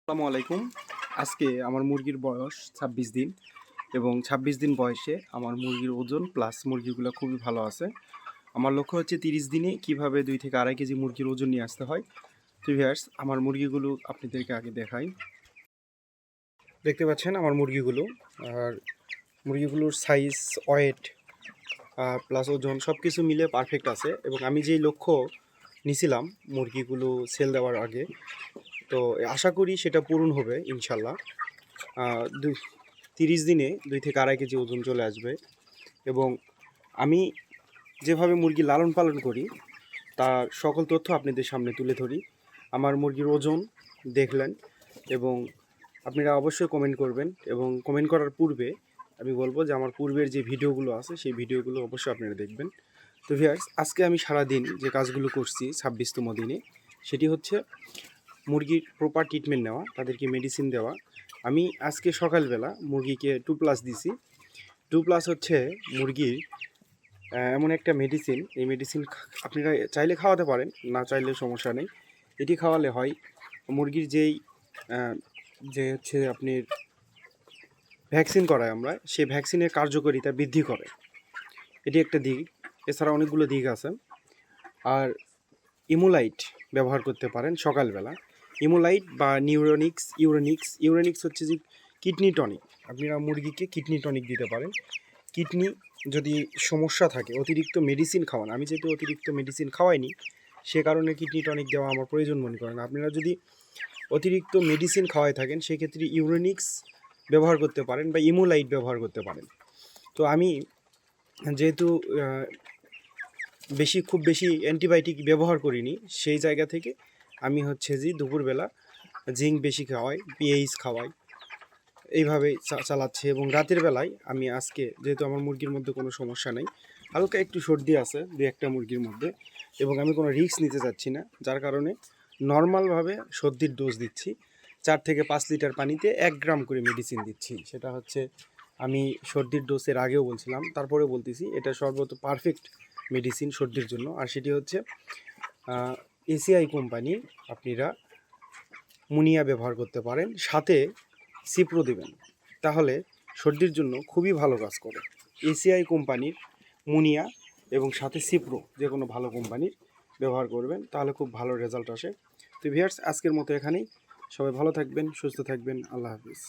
আসসালামু আলাইকুম। আজকে আমার মুরগির বয়স ২৬ দিন এবং ২৬ দিন বয়সে আমার মুরগির ওজন প্লাস মুরগিগুলো খুবই ভালো আছে। আমার লক্ষ্য হচ্ছে ৩০ দিনে কিভাবে ২ থেকে আড়াই কেজি মুরগির ওজন নিয়ে আসতে হয়। তো ভিউয়ার্স, আমার মুরগিগুলো আপনাদেরকে আগে দেখাই। দেখতে পাচ্ছেন আমার মুরগিগুলো, আর মুরগিগুলোর সাইজ, ওয়েট প্লাস ওজন সব কিছু মিলে পারফেক্ট আছে এবং আমি যেই লক্ষ্য নিছিলাম মুরগিগুলো সেল দেওয়ার আগে, তো আশা করি সেটা পূরণ হবে ইনশাল্লাহ। ৩০ দিনে ২ থেকে আড়াই কেজি ওজন চলে আসবে এবং আমি যেভাবে মুরগি লালন পালন করি তার সকল তথ্য আপনাদের সামনে তুলে ধরি। আমার মুরগির ওজন দেখলেন এবং আপনারা অবশ্যই কমেন্ট করবেন এবং কমেন্ট করার পূর্বে আমি বলবো যে আমার পূর্বের যে ভিডিওগুলো আছে সেই ভিডিওগুলো অবশ্যই আপনারা দেখবেন। তো ভিউয়ার্স, আজকে আমি সারাদিন যে কাজগুলো করছি ২৬তম দিনে, সেটি হচ্ছে মুরগির প্রপার ট্রিটমেন্ট নেওয়া, তাদেরকে মেডিসিন দেওয়া। আমি আজকে সকালবেলা মুরগিকে 2+ দিছি। 2+ হচ্ছে মুরগির এমন একটা মেডিসিন, এই মেডিসিন আপনারা চাইলে খাওয়াতে পারেন, না চাইলে সমস্যা নেই। এটি খাওয়ালে হয় মুরগির যে হচ্ছে আপনার ভ্যাকসিন করায় আমরা, সেই ভ্যাকসিনের কার্যকারিতা বৃদ্ধি করে। এটি একটা দিক। এছাড়া অনেকগুলো দিক আছে। আর ইমোলাইট ব্যবহার করতে পারেন সকালবেলা। ইমোলাইট বা ইউরেনিক্স হচ্ছে যে কিডনি টনিক। আপনারা মুরগিকে কিডনি টনিক দিতে পারেন। কিডনি যদি সমস্যা থাকে, অতিরিক্ত মেডিসিন খাওয়ান, আমি যেহেতু অতিরিক্ত মেডিসিন খাওয়াইনি সে কারণে কিডনি টনিক দেওয়া আমার প্রয়োজন মনে করেন। আপনারা যদি অতিরিক্ত মেডিসিন খাওয়াই থাকেন সেক্ষেত্রে ইউরেনিক্স ব্যবহার করতে পারেন বা ইমোলাইট ব্যবহার করতে পারেন। তো আমি যেহেতু খুব বেশি অ্যান্টিবায়োটিক ব্যবহার করিনি, সেই জায়গা থেকে আমি হচ্ছে যে দুপুরবেলা জিঙ্ক বেশি খাওয়াই, পিএইচ খাওয়াই, এইভাবে চালাচ্ছি। এবং রাতের বেলায় আমি আজকে যেহেতু আমার মুরগির মধ্যে কোনো সমস্যা নেই, হালকা একটু সর্দি আছে ২-১টা মুরগির মধ্যে, এবং আমি কোনো রিস্ক নিতে চাচ্ছি না, যার কারণে নর্মালভাবে সর্দির ডোজ দিচ্ছি। ৪ থেকে ৫ লিটার পানিতে ১ গ্রাম করে মেডিসিন দিচ্ছি। সেটা হচ্ছে আমি সর্দির ডোজের আগেও বলছিলাম, তারপরে বলতেছি, এটা সর্বত পারফেক্ট মেডিসিন সর্দির জন্য। আর সেটি হচ্ছে এসিআই কোম্পানি। আপনারা মুনিয়া ব্যবহার করতে পারেন, সাথে সিপ্রো দেবেন, তাহলে সর্দির জন্য খুবই ভালো কাজ করে। এসিআই কোম্পানির মুনিয়া এবং সাথে সিপ্রো, যে কোনো ভালো কোম্পানির ব্যবহার করবেন, তাহলে খুব ভালো রেজাল্ট আসে। তো ভিউয়ার্স, আজকের মতো এখানেই। সবাই ভালো থাকবেন, সুস্থ থাকবেন। আল্লাহ হাফিজ।